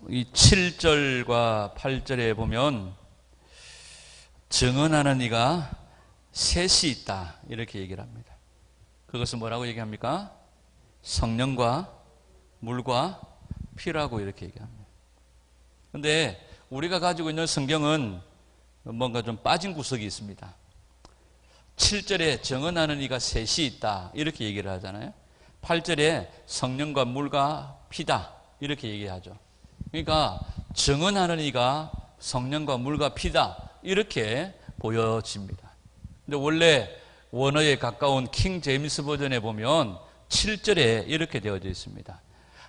이 7절과 8절에 보면 증언하는 이가 셋이 있다 이렇게 얘기를 합니다. 그것은 뭐라고 얘기합니까? 성령과 물과 피라고 이렇게 얘기합니다. 그런데 우리가 가지고 있는 성경은 뭔가 좀 빠진 구석이 있습니다. 7절에 증언하는 이가 셋이 있다 이렇게 얘기를 하잖아요. 8절에 성령과 물과 피다 이렇게 얘기하죠. 그러니까 증언하는 이가 성령과 물과 피다 이렇게 보여집니다. 근데 원래 원어에 가까운 킹 제임스 버전에 보면 7절에 이렇게 되어져 있습니다.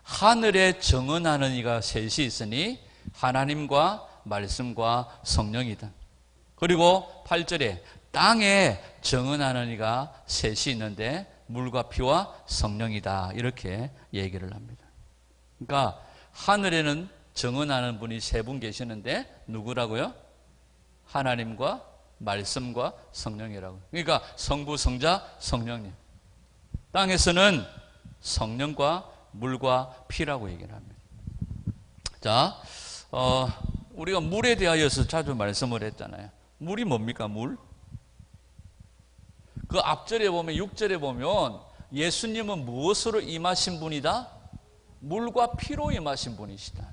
하늘에 증언하는 이가 셋이 있으니 하나님과 말씀과 성령이다. 그리고 8절에 땅에 증언하는 이가 셋이 있는데 물과 피와 성령이다 이렇게 얘기를 합니다. 그러니까 하늘에는 증언하는 분이 세 분 계시는데 누구라고요? 하나님과 말씀과 성령이라고. 그러니까 성부, 성자, 성령님. 땅에서는 성령과 물과 피라고 얘기를 합니다. 자, 우리가 물에 대하여서 자주 말씀을 했잖아요. 물이 뭡니까? 물? 그 앞절에 보면 6절에 보면 예수님은 무엇으로 임하신 분이다? 물과 피로 임하신 분이시다.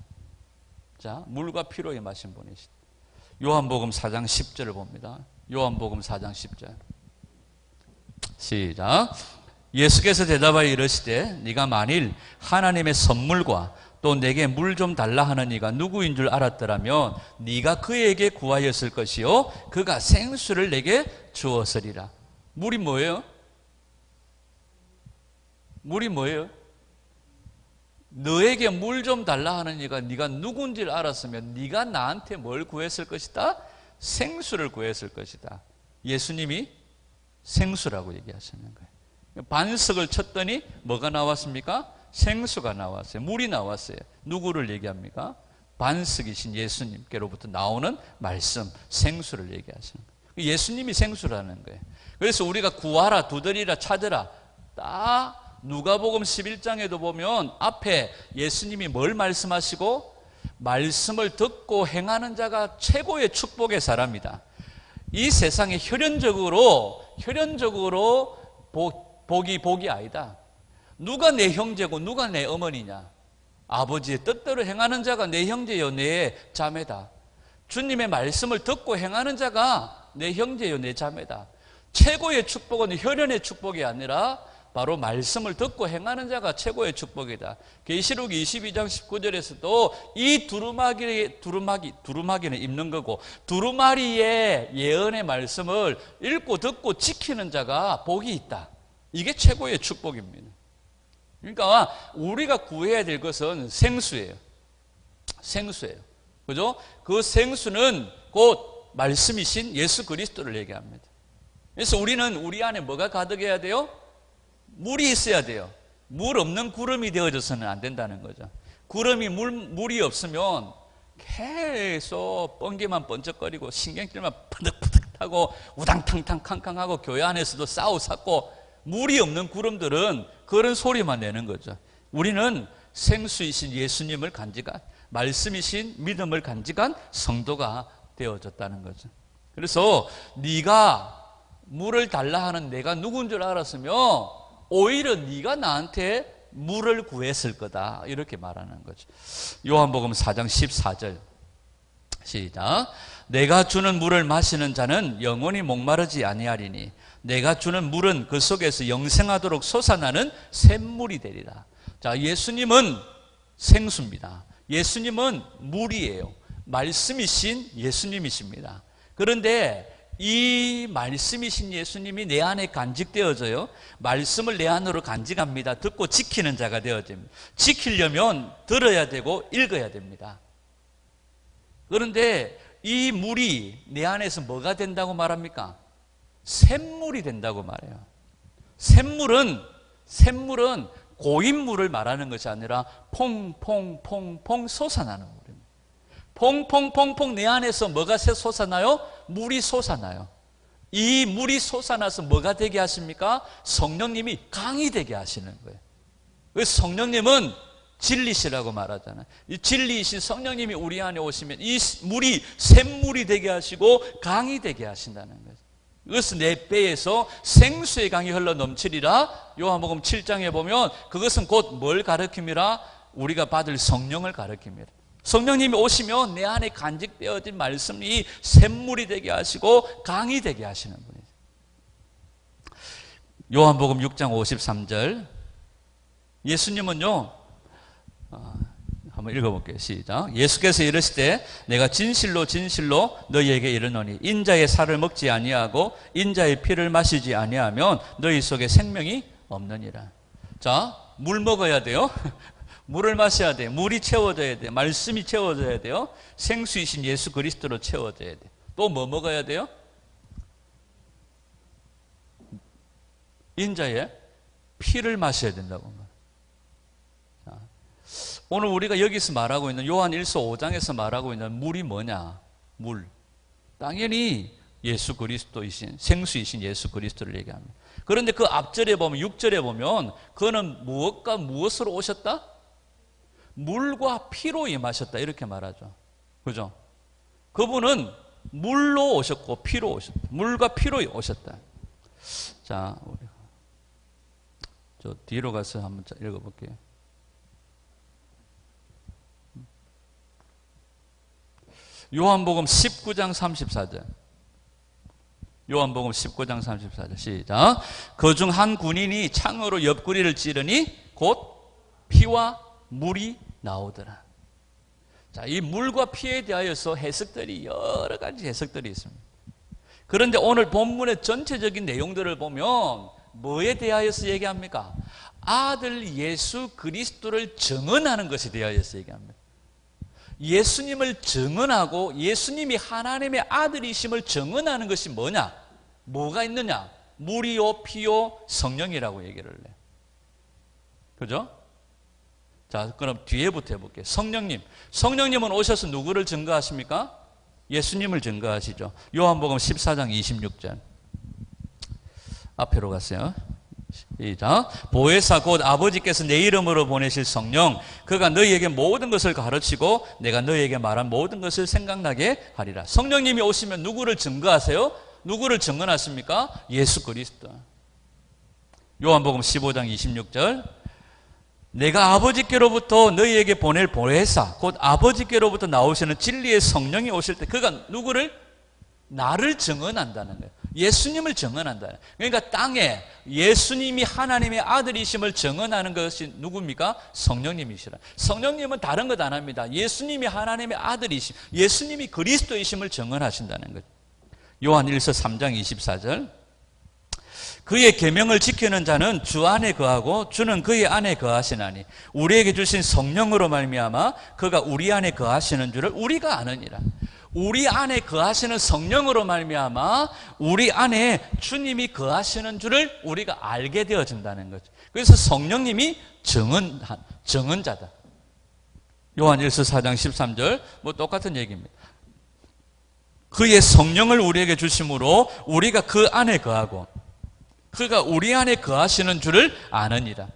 자, 물과 피로 임하신 분이시다. 요한복음 4장 10절을 봅니다. 요한복음 4장 10절. 시작. 예수께서 대답하여 이르시되 네가 만일 하나님의 선물과 또 내게 물 좀 달라 하는 이가 누구인 줄 알았더라면 네가 그에게 구하였을 것이요 그가 생수를 내게 주었으리라. 물이 뭐예요? 물이 뭐예요? 너에게 물 좀 달라 하는 이가 네가 누군지를 알았으면 네가 나한테 뭘 구했을 것이다? 생수를 구했을 것이다. 예수님이 생수라고 얘기하시는 거예요. 반석을 쳤더니 뭐가 나왔습니까? 생수가 나왔어요. 물이 나왔어요. 누구를 얘기합니까? 반석이신 예수님께로부터 나오는 말씀, 생수를 얘기하시는 거예요. 예수님이 생수라는 거예요. 그래서 우리가 구하라, 두드리라, 찾으라 딱 누가복음 11장에도 보면 앞에 예수님이 뭘 말씀하시고 말씀을 듣고 행하는 자가 최고의 축복의 사람이다. 이 세상에 혈연적으로 복이 아니다. 누가 내 형제고 누가 내 어머니냐? 아버지의 뜻대로 행하는 자가 내 형제요 내 자매다. 주님의 말씀을 듣고 행하는 자가 내 형제요 내 자매다. 최고의 축복은 혈연의 축복이 아니라 바로 말씀을 듣고 행하는 자가 최고의 축복이다. 계시록 22장 19절에서도 이 두루마기는 입는 거고 두루마리의 예언의 말씀을 읽고 듣고 지키는 자가 복이 있다. 이게 최고의 축복입니다. 그러니까 우리가 구해야 될 것은 생수예요. 생수예요. 그죠? 그 생수는 곧 말씀이신 예수 그리스도를 얘기합니다. 그래서 우리는 우리 안에 뭐가 가득해야 돼요? 물이 있어야 돼요. 물 없는 구름이 되어져서는 안 된다는 거죠. 구름이 물이 없으면 계속 뻥개만 번쩍거리고 신경질만 푸득푸득하고 우당탕탕 캉캉하고 교회 안에서도 싸우고 물이 없는 구름들은 그런 소리만 내는 거죠. 우리는 생수이신 예수님을 간직한 말씀이신 믿음을 간직한 성도가 되어졌다는 거죠. 그래서 네가 물을 달라 하는 내가 누군 줄 알았으면 오히려 네가 나한테 물을 구했을 거다 이렇게 말하는 거죠. 요한복음 4장 14절 시작. 내가 주는 물을 마시는 자는 영원히 목마르지 아니하리니 내가 주는 물은 그 속에서 영생하도록 솟아나는 샘물이 되리라. 자, 예수님은 생수입니다. 예수님은 물이에요. 말씀이신 예수님이십니다. 그런데 이 말씀이신 예수님이 내 안에 간직되어져요. 말씀을 내 안으로 간직합니다. 듣고 지키는 자가 되어집니다. 지키려면 들어야 되고 읽어야 됩니다. 그런데 이 물이 내 안에서 뭐가 된다고 말합니까? 샘물이 된다고 말해요. 샘물은 고인물을 말하는 것이 아니라 퐁퐁퐁퐁 솟아나는 물입니다. 퐁퐁퐁퐁 내 안에서 뭐가 솟아나요? 물이 솟아나요. 이 물이 솟아나서 뭐가 되게 하십니까? 성령님이 강이 되게 하시는 거예요. 그 성령님은 진리시라고 말하잖아요. 이 진리이신 성령님이 우리 안에 오시면 이 물이 샘물이 되게 하시고 강이 되게 하신다는 거예요. 그것은 내 배에서 생수의 강이 흘러 넘치리라. 요한복음 7장에 보면 그것은 곧 뭘 가르칩니다? 우리가 받을 성령을 가르칩니다. 성령님이 오시면 내 안에 간직되어진 말씀이 샘물이 되게 하시고 강이 되게 하시는 분이에요. 요한복음 6장 53절. 예수님은요, 한번 읽어볼게요. 시작. 예수께서 이르시되 내가 진실로 진실로 너희에게 이르노니 인자의 살을 먹지 아니하고 인자의 피를 마시지 아니하면 너희 속에 생명이 없느니라. 자, 물 먹어야 돼요. 물을 마셔야 돼요. 물이 채워져야 돼요. 말씀이 채워져야 돼요. 생수이신 예수 그리스도로 채워져야 돼요. 또 뭐 먹어야 돼요? 인자의 피를 마셔야 된다고. 오늘 우리가 여기서 말하고 있는 요한 1서 5장에서 말하고 있는 물이 뭐냐? 물. 당연히 예수 그리스도이신 생수이신 예수 그리스도를 얘기합니다. 그런데 그 앞절에 보면 6절에 보면 그는 무엇과 무엇으로 오셨다? 물과 피로 임하셨다 이렇게 말하죠. 그죠? 그분은 물로 오셨고 피로 오셨다. 물과 피로 오셨다. 자, 저 뒤로 가서 한번 읽어볼게요. 요한복음 19장 34절. 요한복음 19장 34절 시작. 그중 한 군인이 창으로 옆구리를 찌르니 곧 피와 물이 나오더라. 자, 이 물과 피에 대하여서 해석들이 여러 가지 해석들이 있습니다. 그런데 오늘 본문의 전체적인 내용들을 보면 뭐에 대하여서 얘기합니까? 아들 예수 그리스도를 증언하는 것에 대하여서 얘기합니다. 예수님을 증언하고 예수님이 하나님의 아들이심을 증언하는 것이 뭐냐? 뭐가 있느냐? 물이요, 피요, 성령이라고 얘기를 해요. 그죠? 자, 그럼 뒤에부터 해볼게요. 성령님. 성령님은 오셔서 누구를 증거하십니까? 예수님을 증거하시죠. 요한복음 14장 26절. 앞으로 갔어요. 시작. 보혜사 곧 아버지께서 내 이름으로 보내실 성령 그가 너희에게 모든 것을 가르치고 내가 너희에게 말한 모든 것을 생각나게 하리라. 성령님이 오시면 누구를 증거하세요? 누구를 증언하십니까? 예수 그리스도. 요한복음 15장 26절. 내가 아버지께로부터 너희에게 보낼 보혜사 곧 아버지께로부터 나오시는 진리의 성령이 오실 때 그가 누구를? 나를 증언한다는 거예요. 예수님을 증언한다. 그러니까 땅에 예수님이 하나님의 아들이심을 증언하는 것이 누굽니까? 성령님이시라. 성령님은 다른 것 안 합니다. 예수님이 하나님의 아들이심, 예수님이 그리스도이심을 증언하신다는 거죠. 요한 1서 3장 24절. 그의 계명을 지키는 자는 주 안에 거하고 주는 그의 안에 거하시나니 우리에게 주신 성령으로 말미암아 그가 우리 안에 거하시는 줄을 우리가 아느니라. 우리 안에 거하시는 성령으로 말미암아 우리 안에 주님이 거하시는 줄을 우리가 알게 되어진다는 거죠. 그래서 성령님이 증언자다. 요한 1서 4장 13절 뭐 똑같은 얘기입니다. 그의 성령을 우리에게 주심으로 우리가 그 안에 거하고 그가 우리 안에 거하시는 줄을 아느니라.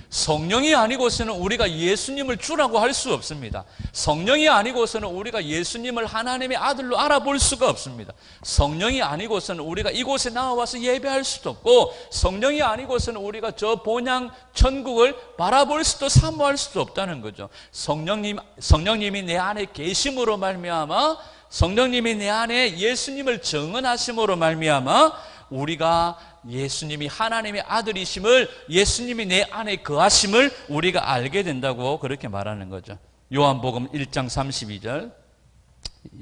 성령이 아니고서는 우리가 예수님을 주라고 할 수 없습니다. 성령이 아니고서는 우리가 예수님을 하나님의 아들로 알아볼 수가 없습니다. 성령이 아니고서는 우리가 이곳에 나와서 예배할 수도 없고 성령이 아니고서는 우리가 저 본향 천국을 바라볼 수도 사모할 수도 없다는 거죠. 성령님이 내 안에 계심으로 말미암아 성령님이 내 안에 예수님을 증언하심으로 말미암아 우리가 예수님이 하나님의 아들이심을 예수님이 내 안에 거하심을 우리가 알게 된다고 그렇게 말하는 거죠. 요한복음 1장 32절.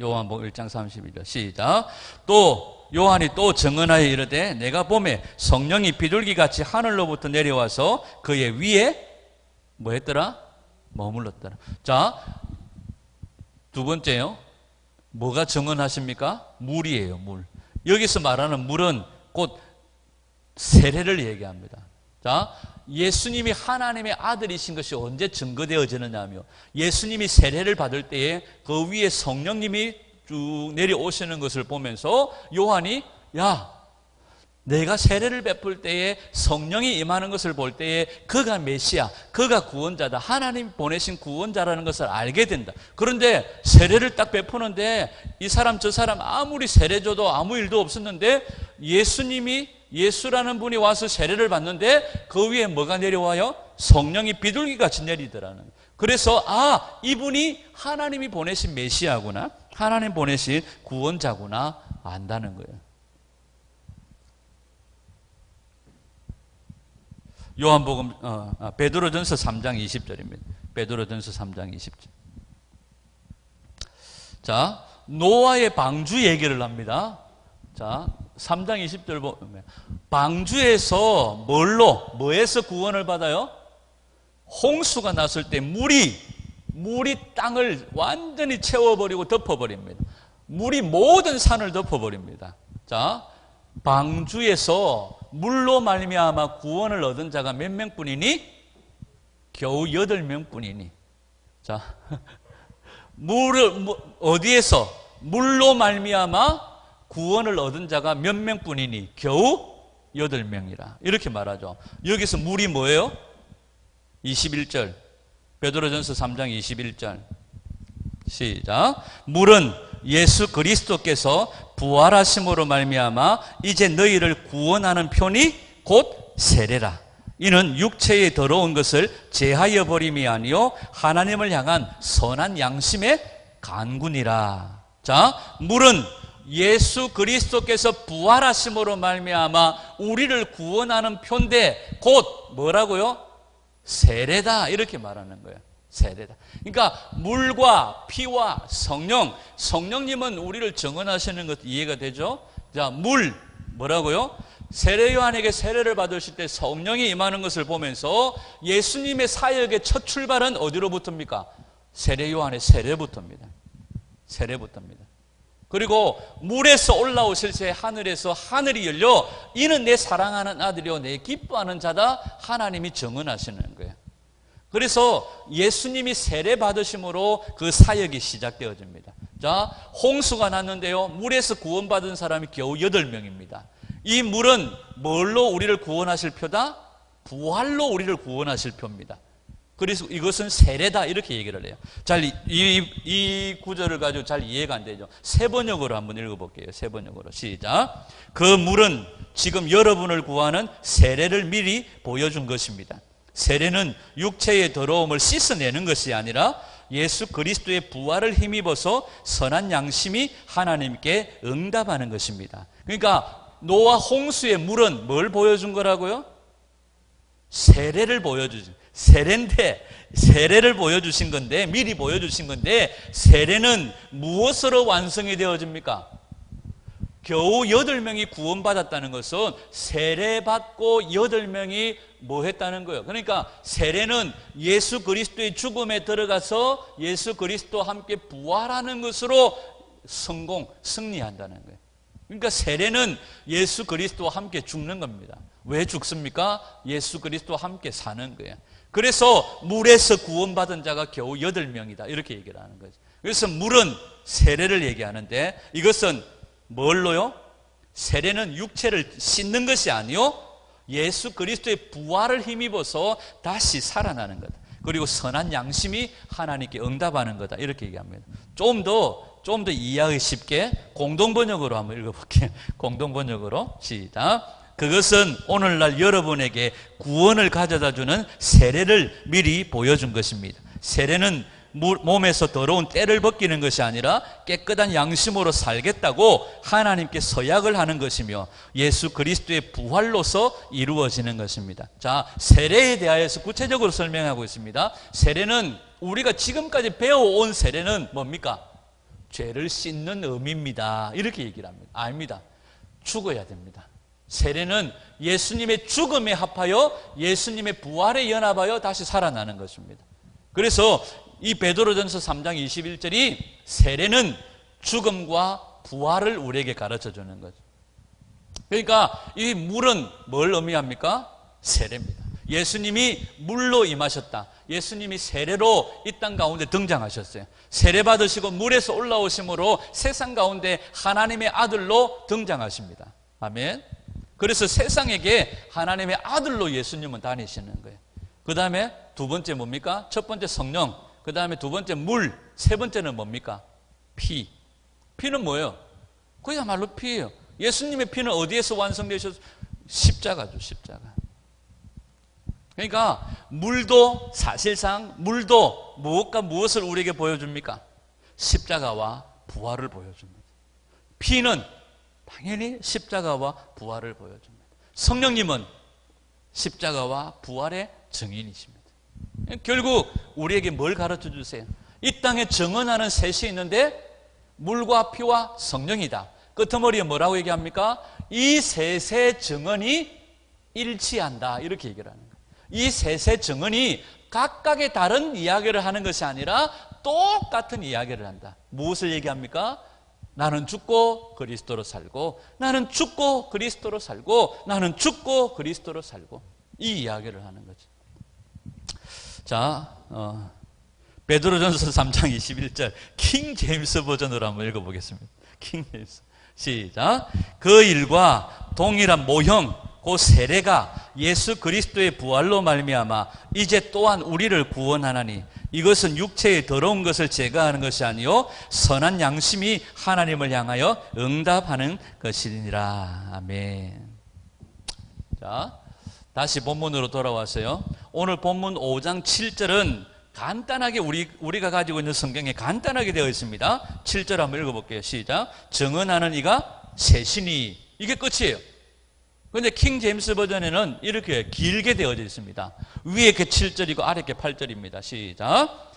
요한복음 1장 32절 시작. 또 요한이 또 증언하여 이르되 내가 보매 성령이 비둘기같이 하늘로부터 내려와서 그의 위에 뭐 했더라? 머물렀더라. 자, 두 번째요. 뭐가 증언하십니까? 물이에요. 물. 여기서 말하는 물은 곧 세례를 얘기합니다. 자, 예수님이 하나님의 아들이신 것이 언제 증거되어지느냐며 예수님이 세례를 받을 때에 그 위에 성령님이 쭉 내려오시는 것을 보면서 요한이 야, 내가 세례를 베풀 때에 성령이 임하는 것을 볼 때에 그가 메시아, 그가 구원자다, 하나님 보내신 구원자라는 것을 알게 된다. 그런데 세례를 딱 베푸는데 이 사람 저 사람 아무리 세례 줘도 아무 일도 없었는데 예수라는 분이 와서 세례를 받는데 그 위에 뭐가 내려와요? 성령이 비둘기같이 내리더라는. 그래서 이분이 하나님이 보내신 메시아구나, 하나님 보내신 구원자구나 안다는 거예요. 요한복음 베드로전서 3장 20절입니다. 베드로전서 3장 20절. 자, 노아의 방주 얘기를 합니다. 자, 3장 20절 보면 방주에서 뭐에서 구원을 받아요? 홍수가 났을 때 물이 땅을 완전히 채워버리고 덮어버립니다. 물이 모든 산을 덮어버립니다. 자, 방주에서 물로 말미암아 구원을 얻은 자가 몇 명뿐이니? 겨우 8명뿐이니. 자, 어디에서 물로 말미암아 구원을 얻은 자가 몇 명뿐이니? 겨우 8명이라. 이렇게 말하죠. 여기서 물이 뭐예요? 21절. 베드로전서 3장 21절. 시작. 물은 예수 그리스도께서 부활하심으로 말미암아 이제 너희를 구원하는 편이 곧 세례라. 이는 육체에 더러운 것을 제하여 버림이 아니요 하나님을 향한 선한 양심의 간군이라. 자, 물은 예수 그리스도께서 부활하심으로 말미암아 우리를 구원하는 편인데 곧 뭐라고요? 세례다. 이렇게 말하는 거예요. 세례다. 그러니까 물과 피와 성령님은 우리를 정언하시는 것 이해가 되죠? 자, 물 뭐라고요? 세례 요한에게 세례를 받으실 때 성령이 임하는 것을 보면서 예수님의 사역의 첫 출발은 어디로부터입니까? 세례 요한의 세례부터입니다. 세례부터입니다. 그리고 물에서 올라오실 때 하늘에서 하늘이 열려 이는 내 사랑하는 아들이요 내 기뻐하는 자다 하나님이 정언하시는 거예요. 그래서 예수님이 세례 받으심으로 그 사역이 시작되어집니다. 자, 홍수가 났는데요, 물에서 구원받은 사람이 겨우 8명입니다. 이 물은 뭘로 우리를 구원하실 표다? 부활로 우리를 구원하실 표입니다. 그래서 이것은 세례다 이렇게 얘기를 해요. 잘 이 구절을 가지고 잘 이해가 안 되죠. 세 번역으로 한번 읽어볼게요. 세 번역으로 시작. 그 물은 지금 여러분을 구하는 세례를 미리 보여준 것입니다. 세례는 육체의 더러움을 씻어내는 것이 아니라 예수 그리스도의 부활을 힘입어서 선한 양심이 하나님께 응답하는 것입니다. 그러니까 노아 홍수의 물은 뭘 보여준 거라고요? 세례를 보여주죠. 세례를 보여주신 건데, 미리 보여주신 건데, 세례는 무엇으로 완성이 되어집니까? 겨우 8명이 구원받았다는 것은 세례받고 8명이 뭐 했다는 거예요? 그러니까 세례는 예수 그리스도의 죽음에 들어가서 예수 그리스도와 함께 부활하는 것으로 승리한다는 거예요. 그러니까 세례는 예수 그리스도와 함께 죽는 겁니다. 왜 죽습니까? 예수 그리스도와 함께 사는 거예요. 그래서 물에서 구원받은 자가 겨우 8명이다 이렇게 얘기를 하는 거죠. 그래서 물은 세례를 얘기하는데 이것은 뭘로요? 세례는 육체를 씻는 것이 아니요 예수 그리스도의 부활을 힘입어서 다시 살아나는 거다. 그리고 선한 양심이 하나님께 응답하는 거다 이렇게 얘기합니다. 좀 더 이해하기 쉽게 공동번역으로 한번 읽어볼게요. 공동번역으로 시작. 그것은 오늘날 여러분에게 구원을 가져다주는 세례를 미리 보여준 것입니다. 세례는 몸에서 더러운 때를 벗기는 것이 아니라 깨끗한 양심으로 살겠다고 하나님께 서약을 하는 것이며 예수 그리스도의 부활로서 이루어지는 것입니다. 자, 세례에 대하여서 구체적으로 설명하고 있습니다. 세례는 우리가 지금까지 배워온 세례는 뭡니까? 죄를 씻는 의미입니다. 이렇게 얘기를 합니다. 아닙니다. 죽어야 됩니다. 세례는 예수님의 죽음에 합하여 예수님의 부활에 연합하여 다시 살아나는 것입니다. 그래서 이 베드로전서 3장 21절이 세례는 죽음과 부활을 우리에게 가르쳐 주는 거죠. 그러니까 이 물은 뭘 의미합니까? 세례입니다. 예수님이 물로 임하셨다. 예수님이 세례로 이 땅 가운데 등장하셨어요. 세례 받으시고 물에서 올라오심으로 세상 가운데 하나님의 아들로 등장하십니다. 아멘. 그래서 세상에게 하나님의 아들로 예수님은 다니시는 거예요. 그 다음에 두 번째 뭡니까? 첫 번째 성령, 그 다음에 두 번째 물, 세 번째는 뭡니까? 피. 피는 뭐예요? 그야말로 피예요. 예수님의 피는 어디에서 완성되셨어요? 십자가죠, 십자가. 그러니까 물도 사실상 물도 무엇과 무엇을 우리에게 보여줍니까? 십자가와 부활을 보여줍니다. 피는 당연히 십자가와 부활을 보여줍니다. 성령님은 십자가와 부활의 증인이십니다. 결국 우리에게 뭘 가르쳐 주세요? 이 땅에 정언하는 셋이 있는데 물과 피와 성령이다. 끄트머리에 뭐라고 얘기합니까? 이 셋의 증언이 일치한다. 이렇게 얘기를 하는 거예요. 이 셋의 증언이 각각의 다른 이야기를 하는 것이 아니라 똑같은 이야기를 한다. 무엇을 얘기합니까? 나는 죽고 그리스도로 살고, 나는 죽고 그리스도로 살고, 나는 죽고 그리스도로 살고, 이 이야기를 하는 거죠. 자, 베드로전서 3장 21절 킹 제임스 버전으로 한번 읽어보겠습니다. 킹 제임스. 시작. 그 일과 동일한 모형 그 세례가 예수 그리스도의 부활로 말미암아 이제 또한 우리를 구원하나니 이것은 육체의 더러운 것을 제거하는 것이 아니요 선한 양심이 하나님을 향하여 응답하는 것이니라. 아멘. 자, 다시 본문으로 돌아와서요. 오늘 본문 5장 7절은 간단하게 우리가 가지고 있는 성경에 간단하게 되어 있습니다. 7절 한번 읽어볼게요. 시작. 증언하는 이가 셋이니, 이게 끝이에요. 그런데 킹 제임스 버전에는 이렇게 길게 되어져 있습니다. 위에 게 7절이고 아래 게 8절입니다. 시작.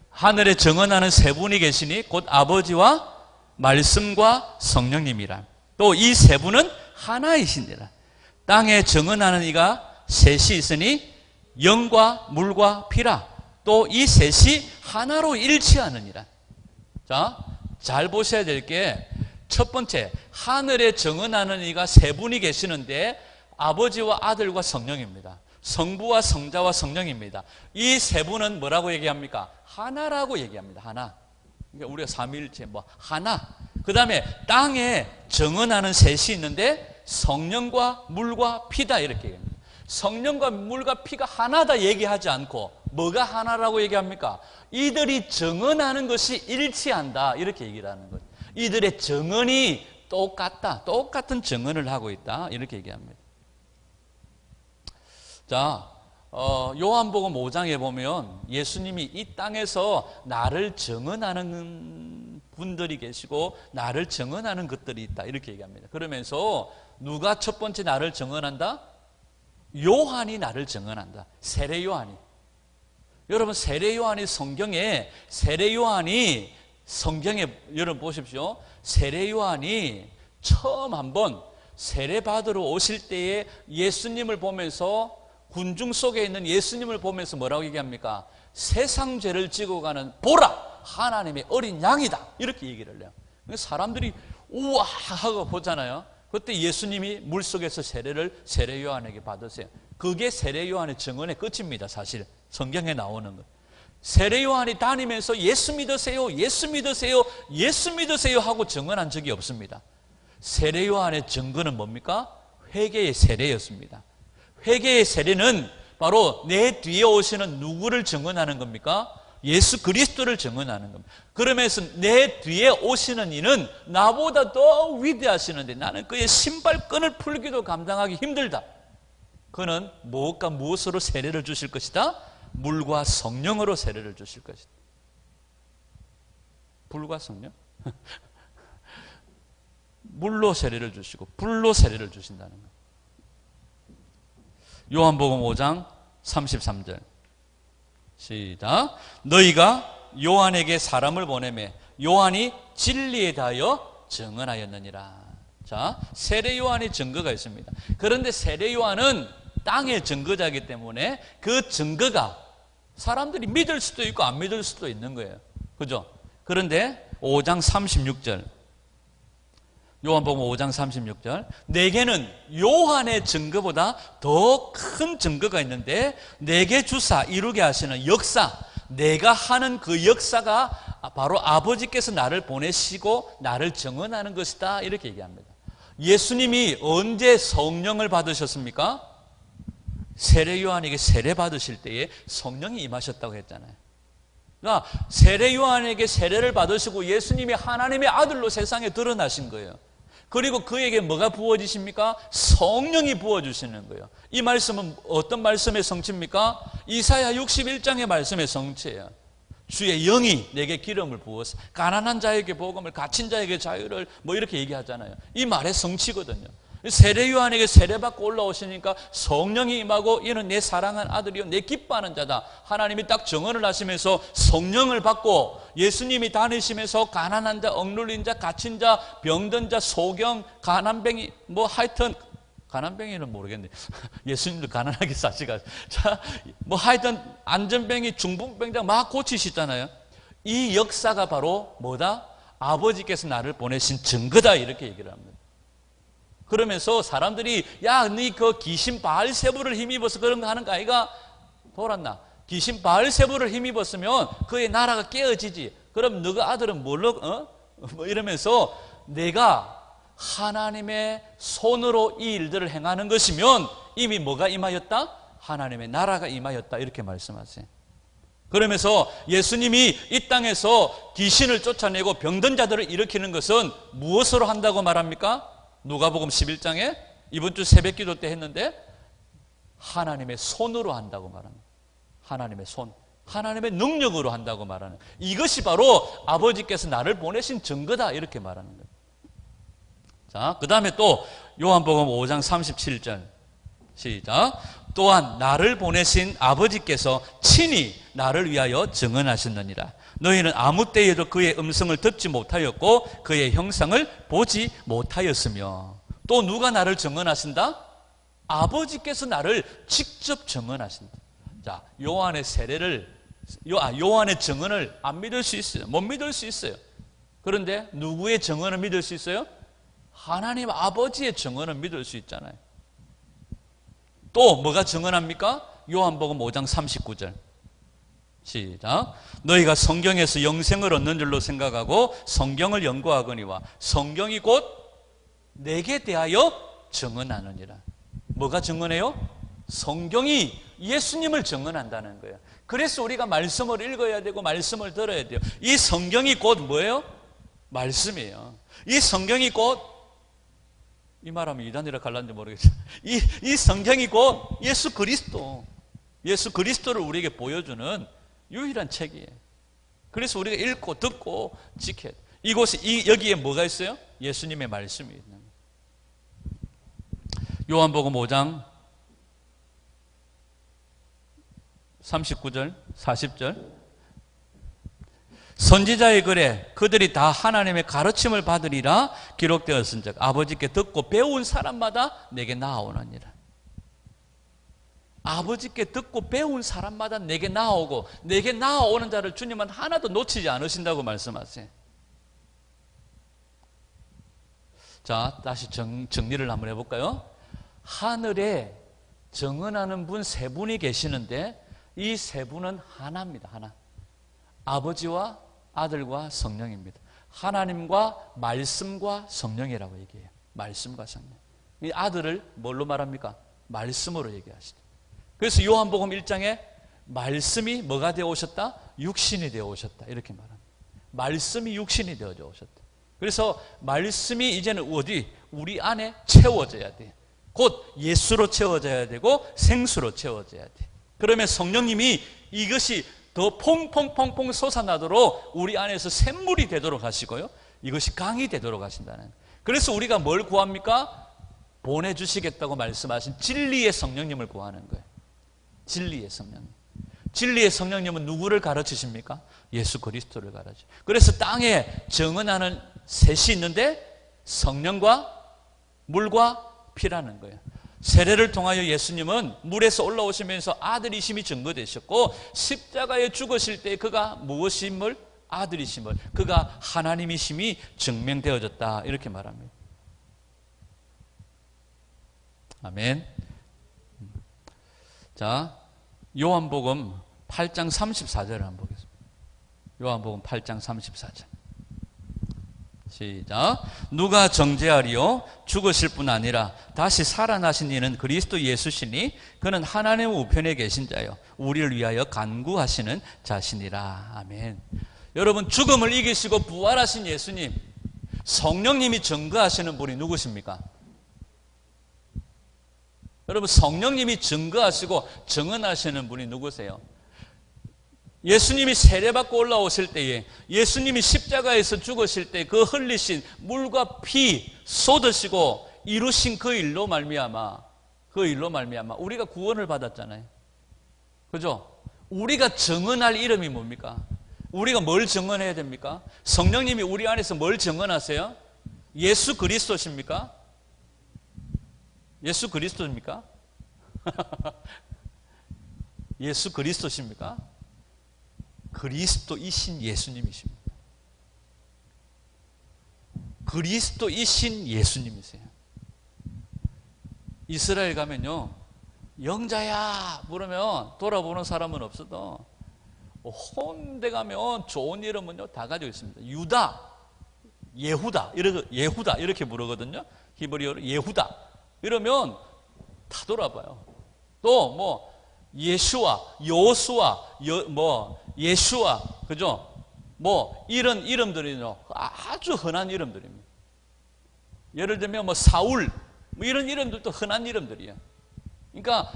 하늘에 증언하는 세 분이 계시니 곧 아버지와 말씀과 성령님이라. 또 이 세 분은 하나이시니라. 땅에 증언하는 이가 셋이 있으니 영과 물과 피라. 또 이 셋이 하나로 일치하느니라. 자, 잘 보셔야 될 게 첫 번째, 하늘에 증언하는 이가 세 분이 계시는데 아버지와 아들과 성령입니다. 성부와 성자와 성령입니다. 이 세 분은 뭐라고 얘기합니까? 하나라고 얘기합니다. 하나. 그러니까 우리가 삼위일체 하나. 그 다음에 땅에 증언하는 셋이 있는데 성령과 물과 피다 이렇게 얘기합니다. 성령과 물과 피가 하나다 얘기하지 않고 뭐가 하나라고 얘기합니까? 이들이 증언하는 것이 일치한다 이렇게 얘기를 하는 거죠. 이들의 증언이 똑같다. 똑같은 증언을 하고 있다. 이렇게 얘기합니다. 자, 요한복음 5장에 보면 예수님이 이 땅에서 나를 증언하는 분들이 계시고 나를 증언하는 것들이 있다. 이렇게 얘기합니다. 그러면서 누가 첫 번째 나를 증언한다? 요한이 나를 증언한다. 세례 요한이. 여러분, 세례 요한이 성경에 여러분 보십시오. 세례 요한이 처음 한번 세례 받으러 오실 때에 예수님을 보면서 군중 속에 있는 예수님을 보면서 뭐라고 얘기합니까? 세상 죄를 지고 가는 보라! 하나님의 어린 양이다! 이렇게 얘기를 해요. 사람들이 우와! 하고 보잖아요. 그때 예수님이 물속에서 세례를 세례 요한에게 받으세요. 그게 세례 요한의 증언의 끝입니다. 사실 성경에 나오는 것. 세례 요한이 다니면서 예수 믿으세요, 예수 믿으세요, 예수 믿으세요 하고 증언한 적이 없습니다. 세례 요한의 증거는 뭡니까? 회개의 세례였습니다. 회개의 세례는 바로 내 뒤에 오시는 누구를 증언하는 겁니까? 예수 그리스도를 증언하는 겁니다. 그러면서 내 뒤에 오시는 이는 나보다 더 위대하시는데 나는 그의 신발끈을 풀기도 감당하기 힘들다. 그는 무엇과 무엇으로 세례를 주실 것이다? 물과 성령으로 세례를 주실 것이다. 불과 성령? 물로 세례를 주시고 불로 세례를 주신다는 거예요. 요한복음 5장 33절 시작. 너희가 요한에게 사람을 보내매 요한이 진리에 대하여 증언하였느니라. 자, 세례 요한의 증거가 있습니다. 그런데 세례 요한은 땅의 증거자이기 때문에 그 증거가 사람들이 믿을 수도 있고 안 믿을 수도 있는 거예요. 그죠? 그런데 5장 36절 요한복음 5장 36절 내게는 요한의 증거보다 더 큰 증거가 있는데 내게 주사 이루게 하시는 역사, 내가 하는 그 역사가 바로 아버지께서 나를 보내시고 나를 증언하는 것이다 이렇게 얘기합니다. 예수님이 언제 성령을 받으셨습니까? 세례 요한에게 세례 받으실 때에 성령이 임하셨다고 했잖아요. 그러니까 세례 요한에게 세례를 받으시고 예수님이 하나님의 아들로 세상에 드러나신 거예요. 그리고 그에게 뭐가 부어지십니까? 성령이 부어주시는 거예요. 이 말씀은 어떤 말씀의 성취입니까? 이사야 61장의 말씀의 성취예요. 주의 영이 내게 기름을 부어서 가난한 자에게 복음을, 갇힌 자에게 자유를 이렇게 얘기하잖아요. 이 말의 성취거든요. 세례 요한에게 세례받고 올라오시니까 성령이 임하고 이는 내 사랑한 아들이요 내 기뻐하는 자다. 하나님이 딱 정언을 하시면서 성령을 받고 예수님이 다니시면서 가난한 자, 억눌린 자, 갇힌 자, 병든 자, 소경, 가난뱅이 하여튼 가난뱅이는 모르겠네. 예수님도 가난하게 사시가. 자, 하여튼 안전뱅이, 중풍병자 막 고치시잖아요. 이 역사가 바로 뭐다? 아버지께서 나를 보내신 증거다 이렇게 얘기를 합니다. 그러면서 사람들이 야, 니 그 귀신 바알세부를 힘입어서 그런 거 하는 거 아이가? 돌았나? 귀신 바알세부를 힘입었으면 그의 나라가 깨어지지. 그럼 너가 아들은 뭘로 이러면서 내가 하나님의 손으로 이 일들을 행하는 것이면 이미 뭐가 임하였다? 하나님의 나라가 임하였다 이렇게 말씀하세요. 그러면서 예수님이 이 땅에서 귀신을 쫓아내고 병든 자들을 일으키는 것은 무엇으로 한다고 말합니까? 누가복음 11장에 이번 주 새벽기도 때 했는데 하나님의 손으로 한다고 말합니다. 하나님의 손, 하나님의 능력으로 한다고 말하는, 이것이 바로 아버지께서 나를 보내신 증거다 이렇게 말하는 거예요. 자, 그 다음에 또 요한복음 5장 37절 시작. 또한 나를 보내신 아버지께서 친히 나를 위하여 증언하셨느니라. 너희는 아무 때에도 그의 음성을 듣지 못하였고 그의 형상을 보지 못하였으며. 또 누가 나를 증언하신다? 아버지께서 나를 직접 증언하신다. 자, 요한의 세례를 요한의 증언을 안 믿을 수 있어요. 못 믿을 수 있어요. 그런데 누구의 증언을 믿을 수 있어요? 하나님 아버지의 증언을 믿을 수 있잖아요. 또 뭐가 증언합니까? 요한복음 5장 39절 시작. 너희가 성경에서 영생을 얻는 줄로 생각하고 성경을 연구하거니와 성경이 곧 내게 대하여 증언하느니라. 뭐가 증언해요? 성경이 예수님을 증언한다는 거예요. 그래서 우리가 말씀을 읽어야 되고 말씀을 들어야 돼요. 이 성경이 곧 뭐예요? 말씀이에요. 이 성경이 곧, 이 말하면 이단이라 갈랐는지 모르겠어요. 이 성경이 곧 예수 그리스도, 예수 그리스도를 우리에게 보여주는 유일한 책이에요. 그래서 우리가 읽고 듣고 지켜야 돼요. 이곳에 여기에 뭐가 있어요? 예수님의 말씀이 있는 거예요. 요한복음 5장 39절 40절 선지자의 글에 그들이 다 하나님의 가르침을 받으리라 기록되었은즉 아버지께 듣고 배운 사람마다 내게 나아오느니라. 아버지께 듣고 배운 사람마다 내게 나아오고 내게 나아오는 자를 주님은 하나도 놓치지 않으신다고 말씀하세요. 자, 다시 정리를 한번 해볼까요? 하늘에 정언하는 분 세 분이 계시는데 이 세 분은 하나입니다. 하나. 아버지와 아들과 성령입니다. 하나님과 말씀과 성령이라고 얘기해요. 말씀과 성령. 이 아들을 뭘로 말합니까? 말씀으로 얘기하시죠. 그래서 요한복음 1장에 말씀이 뭐가 되어 오셨다? 육신이 되어 오셨다. 이렇게 말합니다. 말씀이 육신이 되어 오셨다. 그래서 말씀이 이제는 어디? 우리 안에 채워져야 돼. 곧 예수로 채워져야 되고 생수로 채워져야 돼. 그러면 성령님이 이것이 더 퐁퐁퐁퐁 솟아나도록 우리 안에서 샘물이 되도록 하시고요. 이것이 강이 되도록 하신다는. 그래서 우리가 뭘 구합니까? 보내주시겠다고 말씀하신 진리의 성령님을 구하는 거예요. 진리의 성령님. 진리의 성령님은 누구를 가르치십니까? 예수 그리스도를 가르치죠. 그래서 땅에 정언하는 셋이 있는데 성령과 물과 피라는 거예요. 세례를 통하여 예수님은 물에서 올라오시면서 아들이심이 증거되셨고 십자가에 죽으실 때 그가 무엇임을? 아들이심을, 그가 하나님이심이 증명되어졌다 이렇게 말합니다. 아멘. 자, 요한복음 8장 34절을 한번 보겠습니다. 요한복음 8장 34절 시작. 누가 정죄하리요? 죽으실 뿐 아니라 다시 살아나신 이는 그리스도 예수시니 그는 하나님 우편에 계신 자요 우리를 위하여 간구하시는 자신이라. 아멘. 여러분, 죽음을 이기시고 부활하신 예수님, 성령님이 증거하시는 분이 누구십니까? 여러분, 성령님이 증거하시고 증언하시는 분이 누구세요? 예수님이 세례받고 올라오실 때에, 예수님이 십자가에서 죽으실 때 그 흘리신 물과 피 쏟으시고 이루신 그 일로 말미암아 우리가 구원을 받았잖아요. 그죠? 우리가 증언할 이름이 뭡니까? 우리가 뭘 증언해야 됩니까? 성령님이 우리 안에서 뭘 증언하세요? 예수 그리스도십니까? 예수 그리스도입니까? 예수 그리스도십니까? 그리스도이신 예수님이십니다. 그리스도이신 예수님이세요. 이스라엘 가면요, 영자야 부르면 돌아보는 사람은 없어도 혼대 가면 좋은 이름은요 다 가지고 있습니다. 유다, 예후다 이렇게 부르거든요. 히브리어로 예후다 이러면 다 돌아봐요. 또 뭐 예수와 여호수아 예수와 그죠? 뭐 이런 이름들이요 아주 흔한 이름들입니다. 예를 들면 뭐 사울 뭐 이런 이름들도 흔한 이름들이에요. 그러니까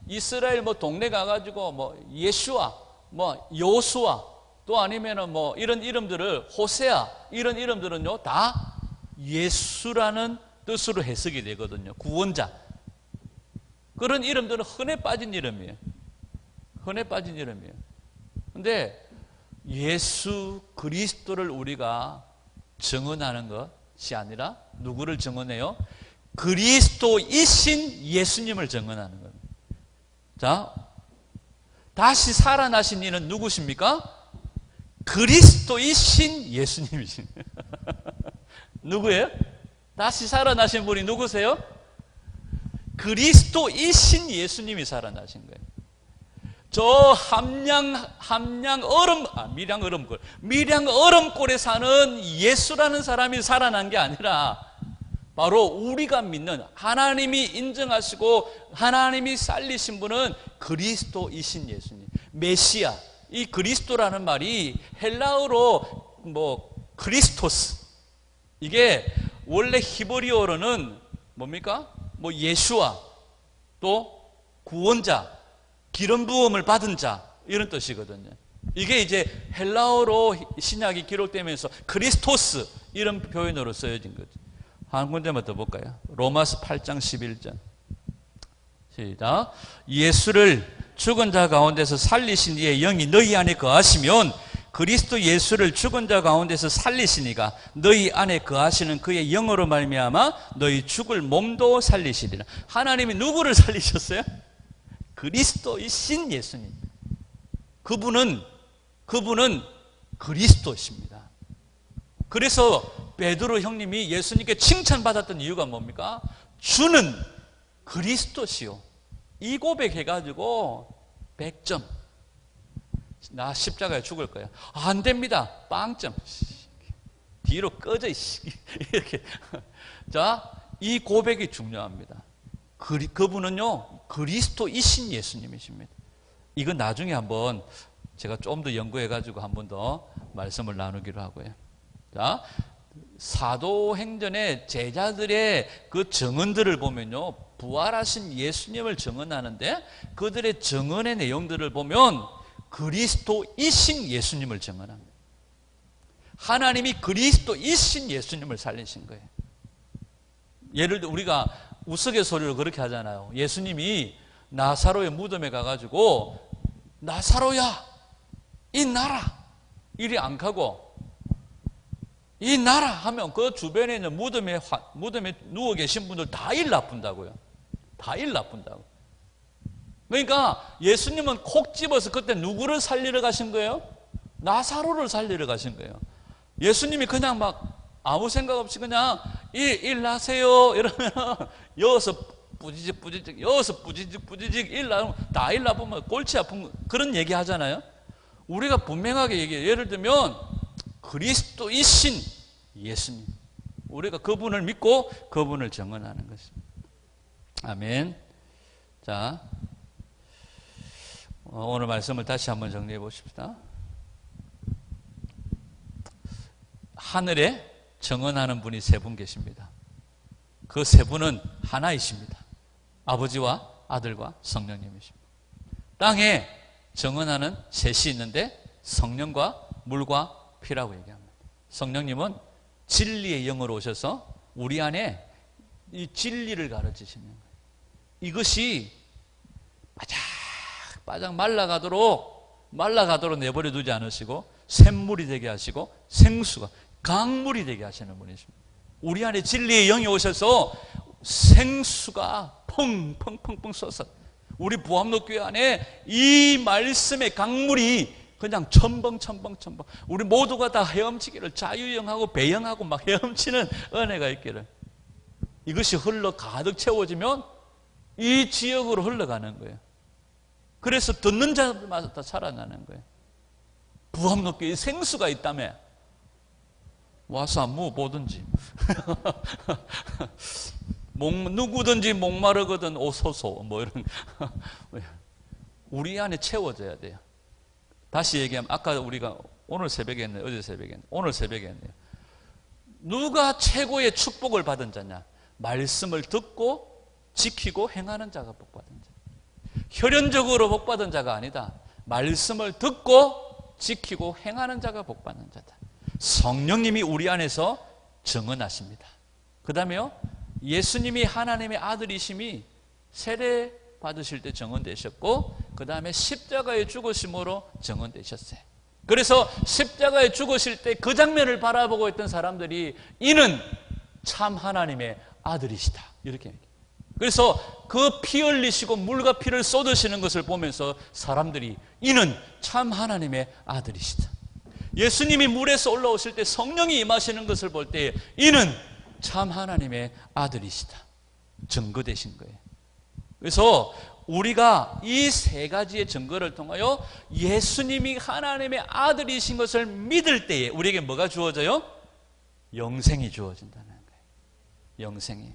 이스라엘 뭐 동네 가가지고 뭐 예수와 뭐 여호수아 또 아니면은 뭐 이런 이름들을 호세아 이런 이름들은요 다 예수라는 뜻으로 해석이 되거든요. 구원자. 그런 이름들은 흔해 빠진 이름이에요. 흔해 빠진 이름이에요. 근데 예수 그리스도를 우리가 증언하는 것이 아니라 누구를 증언해요? 그리스도이신 예수님을 증언하는 겁니다. 자, 다시 살아나신 이는 누구십니까? 그리스도이신 예수님이십니다. 누구예요? 다시 살아나신 분이 누구세요? 그리스도이신 예수님이 살아나신 거예요. 저 밀양 얼음골에 사는 예수라는 사람이 살아난 게 아니라 바로 우리가 믿는 하나님이 인정하시고 하나님이 살리신 분은 그리스도이신 예수님, 메시아. 이 그리스도라는 말이 헬라어로 뭐 크리스토스, 이게 원래 히브리어로는 뭡니까? 뭐 예수와 또 구원자, 기름 부음을 받은 자 이런 뜻이거든요. 이게 이제 헬라어로 신약이 기록되면서 크리스토스 이런 표현으로 쓰여진 거죠. 한 군데만 더 볼까요? 로마서 8장 11절 시작. 예수를 죽은 자 가운데서 살리신 이의 영이 너희 안에 거하시면 그리스도 예수를 죽은 자 가운데서 살리시니가 너희 안에 거하시는 그의 영으로 말미암아 너희 죽을 몸도 살리시리라. 하나님이 누구를 살리셨어요? 그리스도이신 예수님. 그분은 그리스도십니다. 그래서 베드로 형님이 예수님께 칭찬받았던 이유가 뭡니까? 주는 그리스도시요. 이 고백해가지고 100점. 나 십자가에 죽을 거야. 안 됩니다. 빵점. 뒤로 꺼져. 이렇게. 자, 이 고백이 중요합니다. 그분은요, 그리스도이신 예수님이십니다. 이건 나중에 한번 제가 좀 더 연구해가지고 한 번 더 말씀을 나누기로 하고요. 자, 사도행전의 제자들의 그 증언들을 보면요, 부활하신 예수님을 증언하는데 그들의 증언의 내용들을 보면 그리스도이신 예수님을 증언합니다. 하나님이 그리스도이신 예수님을 살리신 거예요. 예를 들어 우리가 우스갯소리로 그렇게 하잖아요. 예수님이 나사로의 무덤에 가가지고 나사로야 일나라 이리 안 가고 일나라 하면 그 주변에 있는 무덤에 누워 계신 분들 다 일 나쁜다고요. 다 일 나쁜다고. 그러니까 예수님은 콕 집어서 그때 누구를 살리러 가신 거예요? 나사로를 살리러 가신 거예요. 예수님이 그냥 막 아무 생각 없이 그냥 일 나세요 이러면 여기서 뿌지직 여기서 뿌지직 일 나면 다 일 나쁘면 골치 아픈 그런 얘기 하잖아요. 우리가 분명하게 얘기해요. 예를 들면 그리스도이신 예수님. 우리가 그분을 믿고 그분을 증언하는 것입니다. 아멘. 자, 오늘 말씀을 다시 한번 정리해 보십시다. 하늘에 증언하는 분이 세 분 계십니다. 그 세 분은 하나이십니다. 아버지와 아들과 성령님이십니다. 땅에 증언하는 셋이 있는데 성령과 물과 피라고 얘기합니다. 성령님은 진리의 영으로 오셔서 우리 안에 이 진리를 가르치시는 거예요. 이것이 바짝 말라가도록 내버려 두지 않으시고 샘물이 되게 하시고 생수가 강물이 되게 하시는 분이십니다. 우리 안에 진리의 영이 오셔서 생수가 펑펑펑펑 쏟아서 우리 부암로교회 안에 이 말씀의 강물이 그냥 첨벙 우리 모두가 다 헤엄치기를 자유형하고 배영하고 막 헤엄치는 은혜가 있기를. 이것이 흘러 가득 채워지면 이 지역으로 흘러가는 거예요. 그래서 듣는 자마다 다 살아나는 거예요. 부암로교회에 생수가 있다며 와서 뭐 보든지 누구든지 목마르거든 오소서 뭐 이런 우리 안에 채워져야 돼요. 다시 얘기하면 아까 우리가 오늘 새벽에 했네요. 어제 새벽에 했네요. 오늘 새벽에 했네요. 누가 최고의 축복을 받은 자냐? 말씀을 듣고 지키고 행하는 자가 복받은 자. 혈연적으로 복받은 자가 아니다. 말씀을 듣고 지키고 행하는 자가 복받는 자다. 성령님이 우리 안에서 증언하십니다. 그 다음에요, 예수님이 하나님의 아들이심이 세례 받으실 때 증언되셨고, 그 다음에 십자가의 죽으심으로 증언되셨어요. 그래서 십자가에 죽으실 때 그 장면을 바라보고 있던 사람들이 이는 참 하나님의 아들이시다 이렇게 얘기해요. 그래서 그 피 흘리시고 물과 피를 쏟으시는 것을 보면서 사람들이 이는 참 하나님의 아들이시다. 예수님이 물에서 올라오실 때 성령이 임하시는 것을 볼 때 이는 참 하나님의 아들이시다 증거되신 거예요. 그래서 우리가 이 세 가지의 증거를 통하여 예수님이 하나님의 아들이신 것을 믿을 때에 우리에게 뭐가 주어져요? 영생이 주어진다는 거예요. 영생이.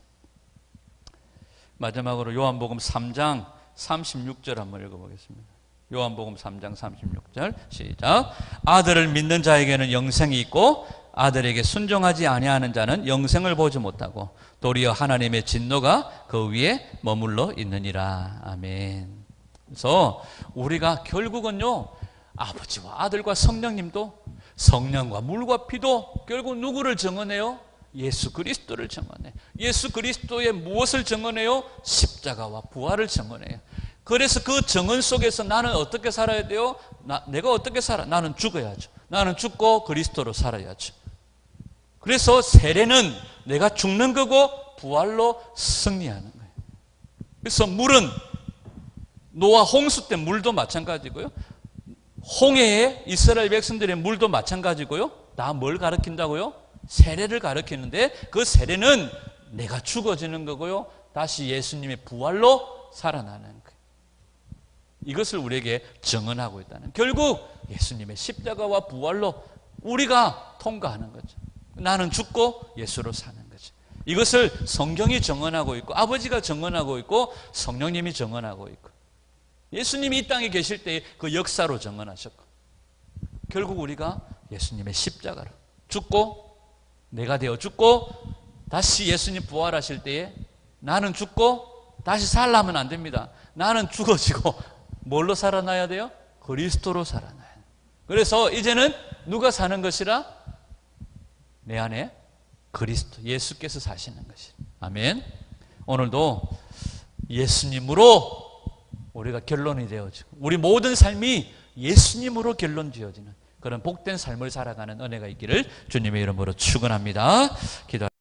마지막으로 요한복음 3장 36절 한번 읽어보겠습니다. 요한복음 3장 36절 시작. 아들을 믿는 자에게는 영생이 있고 아들에게 순종하지 아니하는 자는 영생을 보지 못하고 도리어 하나님의 진노가 그 위에 머물러 있느니라. 아멘. 그래서 우리가 결국은요, 아버지와 아들과 성령님도 성령과 물과 피도 결국 누구를 증언해요? 예수 그리스도를 증언해요. 예수 그리스도의 무엇을 증언해요? 십자가와 부활을 증언해요. 그래서 그 증언 속에서 나는 어떻게 살아야 돼요? 내가 어떻게 살아? 나는 죽어야죠. 나는 죽고 그리스도로 살아야죠. 그래서 세례는 내가 죽는 거고 부활로 승리하는 거예요. 그래서 물은 노아 홍수 때 물도 마찬가지고요. 홍해에 이스라엘 백성들의 물도 마찬가지고요. 다 뭘 가르친다고요? 세례를 가르치는데 그 세례는 내가 죽어지는 거고요. 다시 예수님의 부활로 살아나는 거예요. 이것을 우리에게 증언하고 있다는, 결국 예수님의 십자가와 부활로 우리가 통과하는 거죠. 나는 죽고 예수로 사는 거죠. 이것을 성경이 증언하고 있고 아버지가 증언하고 있고 성령님이 증언하고 있고 예수님이 이 땅에 계실 때 그 역사로 증언하셨고 결국 우리가 예수님의 십자가로 죽고 내가 되어 죽고 다시 예수님 부활하실 때에 나는 죽고 다시 살려면 안 됩니다. 나는 죽어지고 뭘로 살아나야 돼요? 그리스도로 살아나야 돼요. 그래서 이제는 누가 사는 것이라? 내 안에 그리스도 예수께서 사시는 것이. 아멘. 오늘도 예수님으로 우리가 결론이 되어지고 우리 모든 삶이 예수님으로 결론 지어지는 그런 복된 삶을 살아가는 은혜가 있기를 주님의 이름으로 축원합니다. 기도.